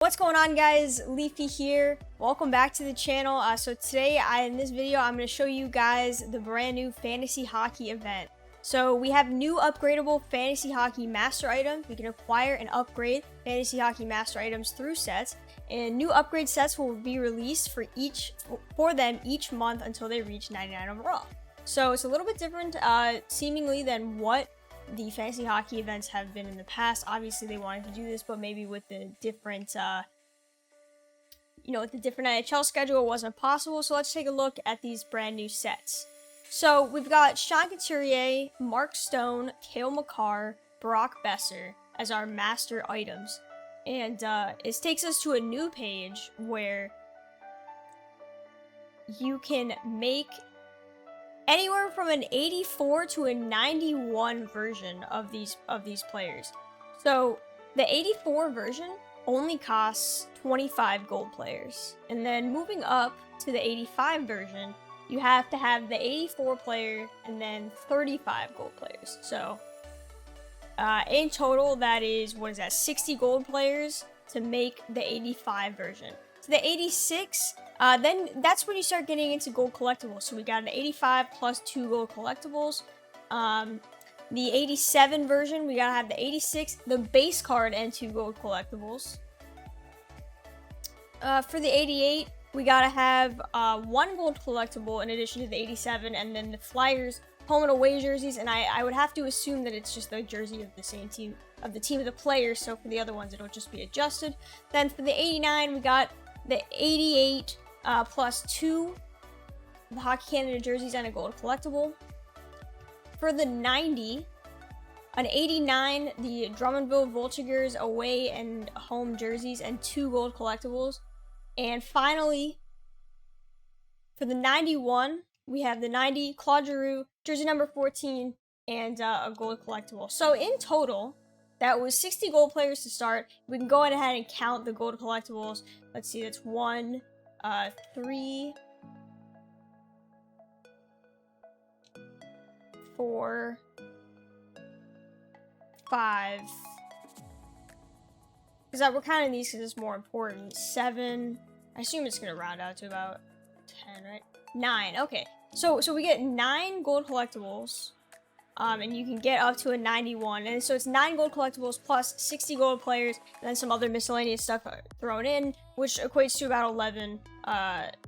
What's going on, guys? Leafy here. Welcome back to the channel. So today in this video I'm going to show you guys the brand new fantasy hockey event. So we have new upgradable fantasy hockey master items. We can acquire and upgrade fantasy hockey master items through sets, and new upgrade sets will be released for them each month until they reach 99 overall. So it's a little bit different seemingly than what the fantasy hockey events have been in the past. Obviously they wanted to do this, but maybe with the different with the different NHL schedule, it wasn't possible. So let's take a look at these brand new sets. So we've got Sean Couturier, Mark Stone, Cale Makar, Brock Besser as our master items, and it takes us to a new page where you can make anywhere from an 84 to a 91 version of these players. So the 84 version only costs 25 gold players, and then moving up to the 85 version, you have to have the 84 player and then 35 gold players. So in total, that is 60 gold players to make the 85 version. So the 86. Then that's when you start getting into gold collectibles. So we got an 85 plus 2 gold collectibles. The 87 version, we gotta have the 86, the base card, and 2 gold collectibles. For the 88, we gotta have 1 gold collectible in addition to the 87, and then the Flyers home and away jerseys. And I would have to assume that it's just the jersey of the same team, of the players. So for the other ones, it'll just be adjusted. Then for the 89, we got the 88 plus 2 the Hockey Canada jerseys and a gold collectible. For the 90, an 89, the Drummondville Voltigeurs away and home jerseys and 2 gold collectibles. And finally, for the 91, we have the 90 Claude Giroux jersey number 14 and a gold collectible. So in total, that was 60 gold players to start. We can go ahead and count the gold collectibles. Let's see, that's 1, 3, 4, 5. Because we're counting these because it's more important. 7. I assume it's gonna round out to about 10, right? 9. Okay. So we get 9 gold collectibles. And you can get up to a 91, and so it's 9 gold collectibles plus 60 gold players, and then some other miscellaneous stuff thrown in, which equates to about 11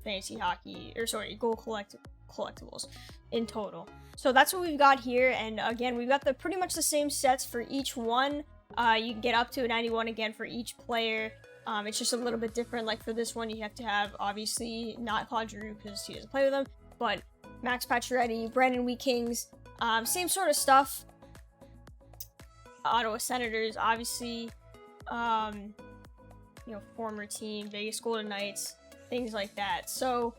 fantasy hockey, gold collectibles in total. So that's what we've got here, and again, we've got pretty much the same sets for each one. You can get up to a 91 again for each player. It's just a little bit different. Like for this one, you have to have, obviously, not Claude Giroux because he doesn't play with them, but Max Pacioretty, Brandon Wheat Kings. Same sort of stuff. Ottawa Senators, obviously. Former team, Vegas Golden Knights, things like that. So,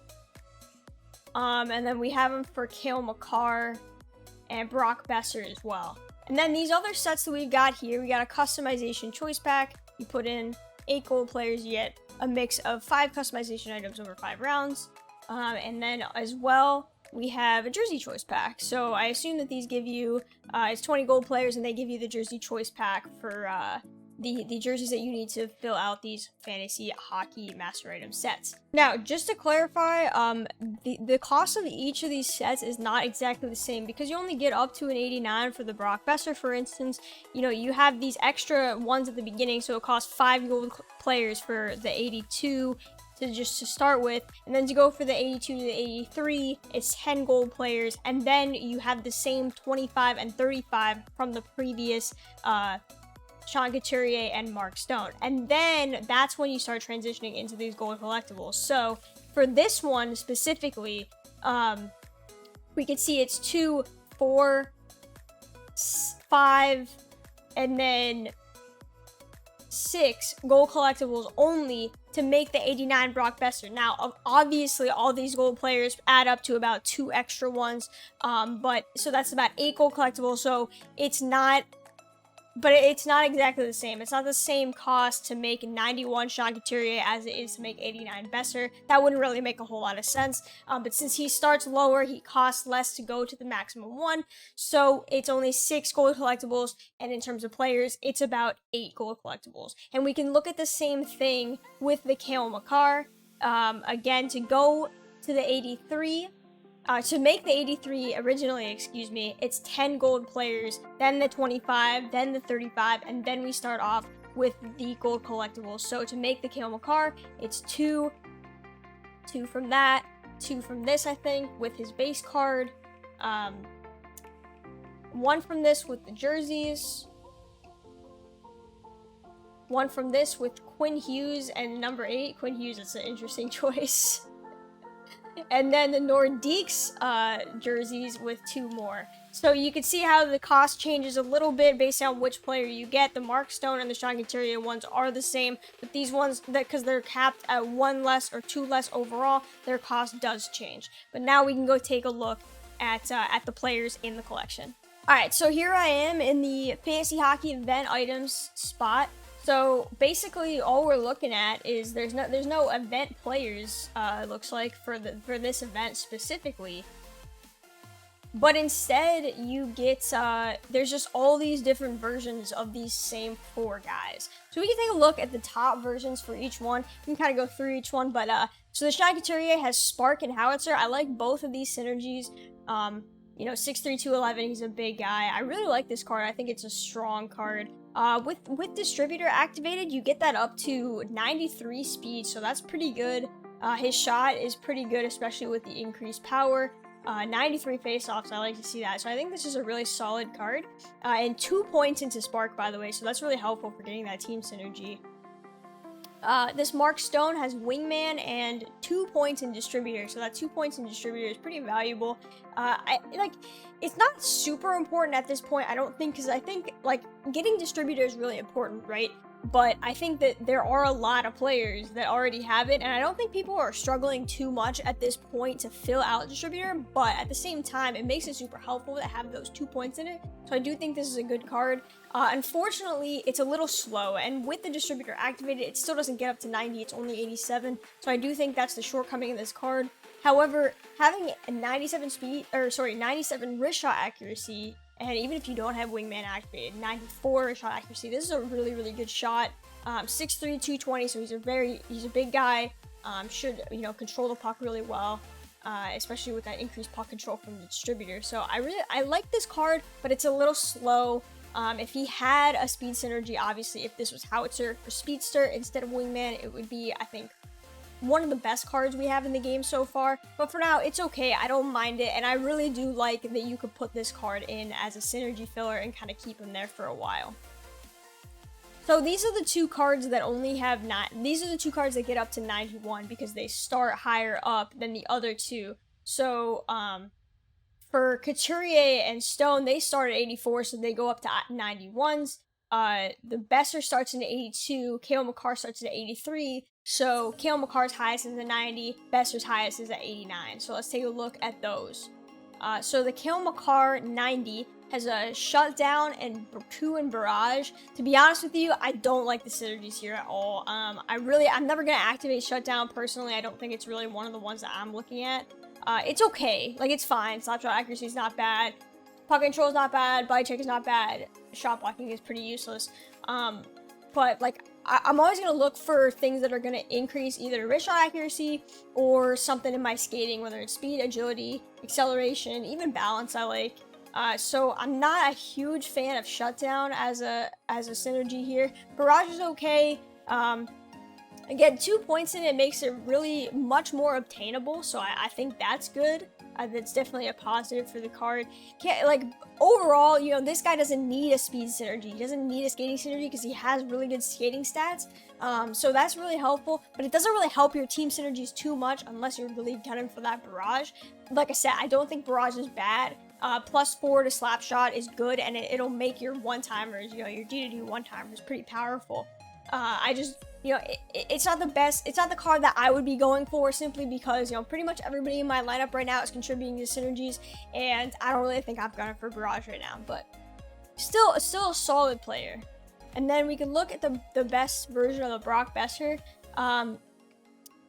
and then we have them for Cale Makar and Brock Besser as well. And then these other sets that we've got here, we got a customization choice pack. You put in 8 gold players, you get a mix of 5 customization items over 5 rounds. And then as well, we have a jersey choice pack. So I assume that these give you, it's 20 gold players, and they give you the jersey choice pack for the jerseys that you need to fill out these fantasy hockey master item sets. Now, just to clarify, the cost of each of these sets is not exactly the same, because you only get up to an 89 for the Brock Besser, for instance. You have these extra ones at the beginning, so it costs 5 gold players for the 82 to start with, and then to go for the 82 to the 83, it's 10 gold players, and then you have the same 25 and 35 from the previous Sean Couturier and Mark Stone. And then that's when you start transitioning into these gold collectibles. So for this one specifically, we can see it's 2, 4, 5, and then 6 gold collectibles only to make the 89 Brock Besser. Now, obviously, all these gold players add up to about 2 extra ones, but so that's about 8 gold collectibles. So it's not but it's not exactly the same. It's not the same cost to make 91 Sean Couturier as it is to make 89 Besser. That wouldn't really make a whole lot of sense. But since he starts lower, he costs less to go to the maximum one. So it's only 6 gold collectibles. And in terms of players, it's about 8 gold collectibles. And we can look at the same thing with the Cale Makar. Again, to go to the 83, to make the 83 originally, it's 10 gold players, then the 25, then the 35, and then we start off with the gold collectibles. So to make the Cale Makar, it's 2 from that, 2 from this, I think, with his base card, 1 from this with the jerseys, 1 from this with Quinn Hughes and number 8. Quinn Hughes is an interesting choice. And then the Nordiques jerseys with 2 more. So you can see how the cost changes a little bit based on which player you get. The Mark Stone and the Sean Couturier ones are the same, but these ones, because they're capped at 1 less or 2 less overall, their cost does change. But now we can go take a look at the players in the collection. Alright, so here I am in the Fantasy Hockey Event Items spot. So basically, all we're looking at is there's no event players. It looks like for this event specifically, but instead you get there's just all these different versions of these same 4 guys. So we can take a look at the top versions for each one. We can kind of go through each one, but so the Sean Couturier has Spark and Howitzer. I like both of these synergies. 6'3", 211. He's a big guy. I really like this card. I think it's a strong card. With Distributor activated, you get that up to 93 speed, so that's pretty good. His shot is pretty good, especially with the increased power. 93 face-offs, I like to see that. So I think this is a really solid card. And 2 points into Spark, by the way, so that's really helpful for getting that team synergy. This Mark Stone has Wingman and 2 points in Distributor, so that 2 points in Distributor is pretty valuable. It's not super important at this point, I don't think, because I think, getting Distributor is really important, right? But I think that there are a lot of players that already have it, and I don't think people are struggling too much at this point to fill out Distributor, but at the same time, it makes it super helpful to have those 2 points in it, so I do think this is a good card. Unfortunately, it's a little slow, and with the Distributor activated, it still doesn't get up to 90, it's only 87, so I do think that's the shortcoming of this card. However, having a 97 wrist shot accuracy, and even if you don't have Wingman activated, 94 wrist shot accuracy, this is a really, really good shot. 6'3", 220, so he's a big guy. Should, control the puck really well, especially with that increased puck control from the Distributor. So I like this card, but it's a little slow. If he had a speed synergy, obviously, if this was Howitzer for Speedster instead of Wingman, it would be, I think, one of the best cards we have in the game so far, but for now, it's okay. I don't mind it, and I really do like that you could put this card in as a synergy filler and kind of keep him there for a while. So these are the 2 cards that only have these are the 2 cards that get up to 91 because they start higher up than the other 2. So, for Couturier and Stone, they start at 84, so they go up to 91s. The Besser starts at 82, Cale Makar starts at 83, so Cale Makar's highest is at 90, Besser's highest is at 89. So let's take a look at those. So the Cale Makar 90 has a Shutdown and 2 in Barrage. To be honest with you, I don't like the synergies here at all. I'm never going to activate Shutdown personally. I don't think it's really one of the ones that I'm looking at. It's okay, it's fine. Slapshot accuracy is not bad. Puck control is not bad, body check is not bad, shot blocking is pretty useless. But I'm always going to look for things that are going to increase either wrist shot accuracy or something in my skating, whether it's speed, agility, acceleration, even balance I like. So I'm not a huge fan of Shutdown as a synergy here. Barrage is okay. Again, 2 points in it makes it really much more obtainable, so I think that's good. That's definitely a positive for the card. Overall, this guy doesn't need a speed synergy. He doesn't need a skating synergy because he has really good skating stats. So that's really helpful, but it doesn't really help your team synergies too much unless you're really gunning for that Barrage. Like I said, I don't think Barrage is bad. +4 to Slapshot is good, and it'll make your one-timers, your D2D one-timers pretty powerful. It's not the best. It's not the card that I would be going for simply because, pretty much everybody in my lineup right now is contributing to synergies, and I don't really think I've got it for Barrage right now. But still a solid player. And then we can look at the best version of the Brock Besser.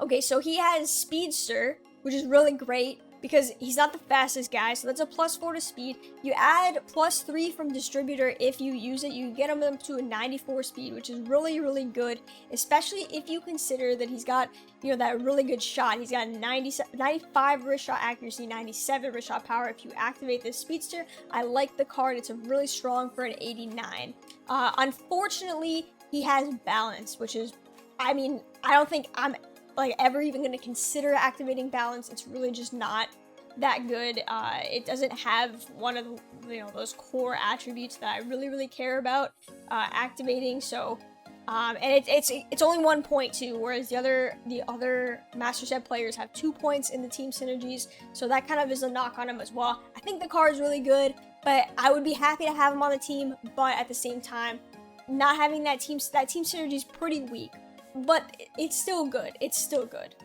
Okay, so he has Speedster, which is really great because he's not the fastest guy, so that's a +4 to speed. You add +3 from Distributor if you use it. You get him up to a 94 speed, which is really, really good, especially if you consider that he's got, you know, that really good shot. He's got 95 wrist shot accuracy, 97 wrist shot power. If you activate this Speedster, I like the card. It's a really strong for an 89. Unfortunately, he has balance, which is, I mean, I don't think I'm like ever even going to consider activating balance. It's really just not that good. It doesn't have one of the, you know, those core attributes that I really care about activating. So and it's only 1 point too, whereas the other Master Set players have 2 points in the team synergies, so that kind of is a knock on him as well. I think the card is really good, but I would be happy to have him on the team, but at the same time, not having that team synergy is pretty weak. But it's still good. It's still good.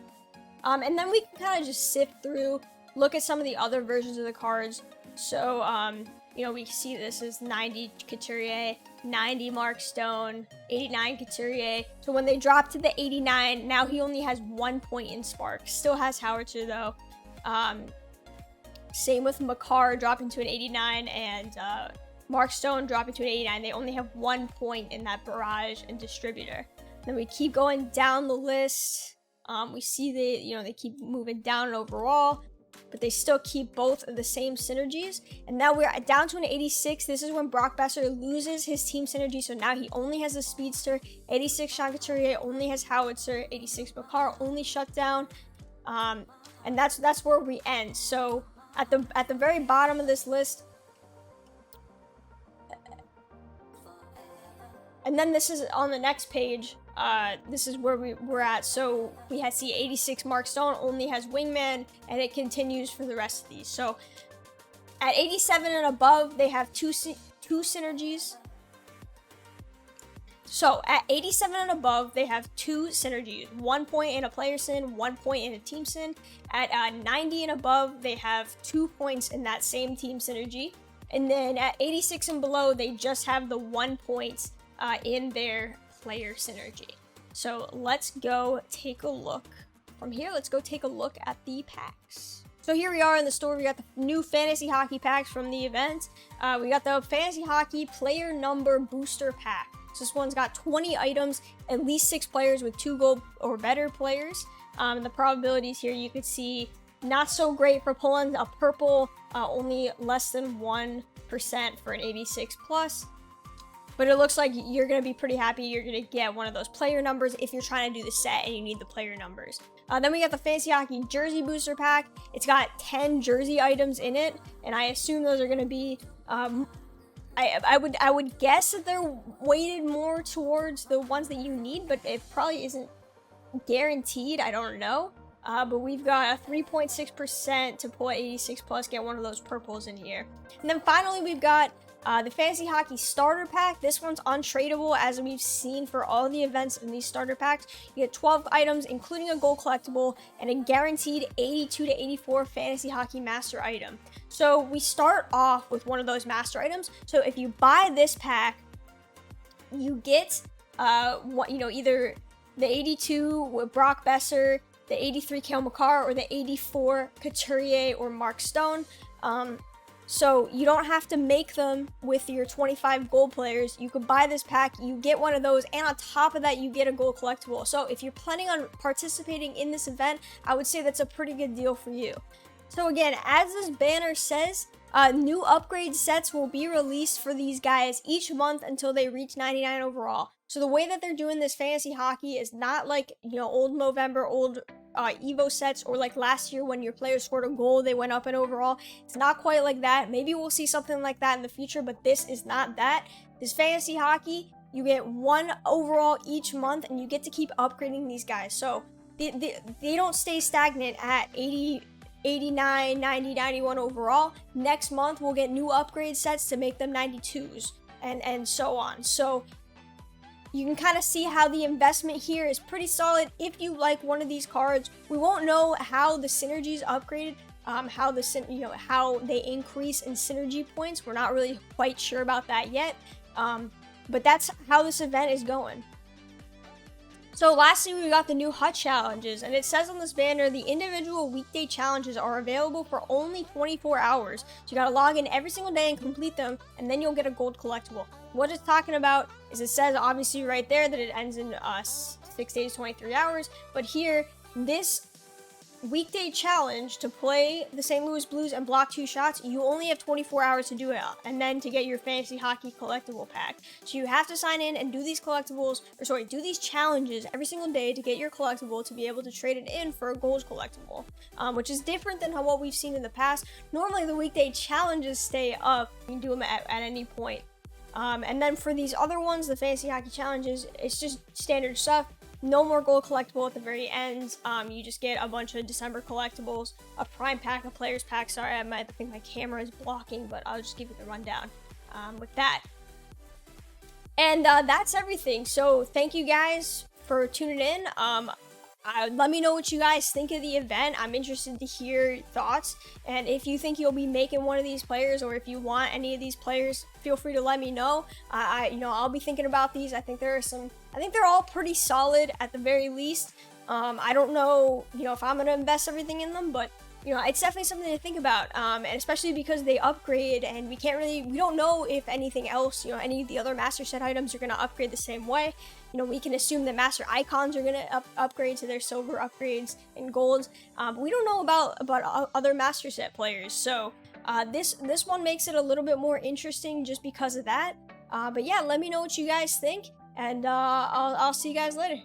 And then we can kind of just sift through, look at some of the other versions of the cards. So, you know, we see this is 90 Couturier, 90 Mark Stone, 89 Couturier. So when they drop to the 89, now he only has 1 point in Spark. Still has Howitzer though. Same with Makar dropping to an 89 and Mark Stone dropping to an 89. They only have 1 point in that Barrage and Distributor. Then we keep going down the list. We see they keep moving down overall, but they still keep both of the same synergies. And now we're down to an 86. This is when Brock Besser loses his team synergy. So now he only has a Speedster. 86 Sean Couturier only has Howitzer. 86 Makar only Shutdown. And that's where we end. So at the very bottom of this list. And then this is on the next page. This is where we're at. So we see 86 Mark Stone only has Wingman, and it continues for the rest of these. So at 87 and above, they have two synergies. So at 87 and above, they have 2 synergies. 1 point in a player syn, 1 point in a team syn. At 90 and above, they have 2 points in that same team synergy. And then at 86 and below, they just have the 1 point in their player synergy. So let's go take a look. From here, let's go take a look at the packs. So here we are in the store. We got the new fantasy hockey packs from the event. We got the fantasy hockey player number booster pack. So this one's got 20 items, at least 6 players with 2 gold or better players. The probabilities here, you could see not so great for pulling a purple, only less than 1% for an 86 plus. But it looks like you're going to be pretty happy. You're going to get one of those player numbers if you're trying to do the set and you need the player numbers. Then we got the Fantasy Hockey Jersey Booster Pack. It's got 10 jersey items in it, and I assume those are going to be... I would guess that they're weighted more towards the ones that you need, but it probably isn't guaranteed. I don't know. But we've got a 3.6% to pull 86 plus, get one of those purples in here. And then finally, we've got the Fantasy Hockey Starter Pack. This one's untradeable, as we've seen for all the events in these starter packs. You get 12 items, including a gold collectible, and a guaranteed 82 to 84 Fantasy Hockey Master item. So we start off with one of those Master items. So if you buy this pack, you get, either the 82 with Brock Besser, the 83 Cale Makar, or the 84 Couturier or Mark Stone. So you don't have to make them with your 25 gold players. You could buy this pack, you get one of those, and on top of that, you get a gold collectible. So if you're planning on participating in this event, I would say that's a pretty good deal for you. So again, as this banner says, new upgrade sets will be released for these guys each month until they reach 99 overall. So the way that they're doing this fantasy hockey is not like, old Movember, old Evo sets, or like last year when your players scored a goal, they went up in overall. It's not quite like that. Maybe we'll see something like that in the future, but this is not that. This fantasy hockey, you get 1 overall each month, and you get to keep upgrading these guys. So they don't stay stagnant at 80, 89, 90, 91 overall. Next month, we'll get new upgrade sets to make them 92s, and so on. So you can kind of see how the investment here is pretty solid if you like one of these cards. We won't know how the synergies upgraded how how they increase in synergy points. We're not really quite sure about that yet, but that's how this event is going. So lastly, we got the new hut challenges, and it says on this banner, the individual weekday challenges are available for only 24 hours. So you gotta log in every single day and complete them, and then you'll get a gold collectible. What it's talking about is, it says obviously right there that it ends in 6 days, 23 hours, but here, this weekday challenge to play the St. Louis Blues and block 2 shots, you only have 24 hours to do it, and then to get your fantasy hockey collectible pack. So you have to sign in and do these do these challenges every single day to get your collectible, to be able to trade it in for a gold collectible, which is different than what we've seen in the past. Normally the weekday challenges stay up, you can do them at any point. And then for these other ones, the fantasy hockey challenges, it's just standard stuff. No more gold collectible at the very end. You just get a bunch of December collectibles, a prime pack, a players pack. Sorry, I think my camera is blocking, but I'll just give you the rundown with that. And that's everything. So thank you guys for tuning in. Let me know what you guys think of the event. I'm interested to hear your thoughts, and if you think you'll be making one of these players, or if you want any of these players, feel free to let me know. I'll be thinking about these. I think they're all pretty solid at the very least. I don't know, if I'm gonna invest everything in them, but it's definitely something to think about, and especially because they upgrade, and we don't know if anything else, any of the other master set items are going to upgrade the same way. We can assume that master icons are going to upgrade to their silver upgrades and golds. We don't know about other master set players, so this one makes it a little bit more interesting just because of that. But yeah, let me know what you guys think, and I'll see you guys later.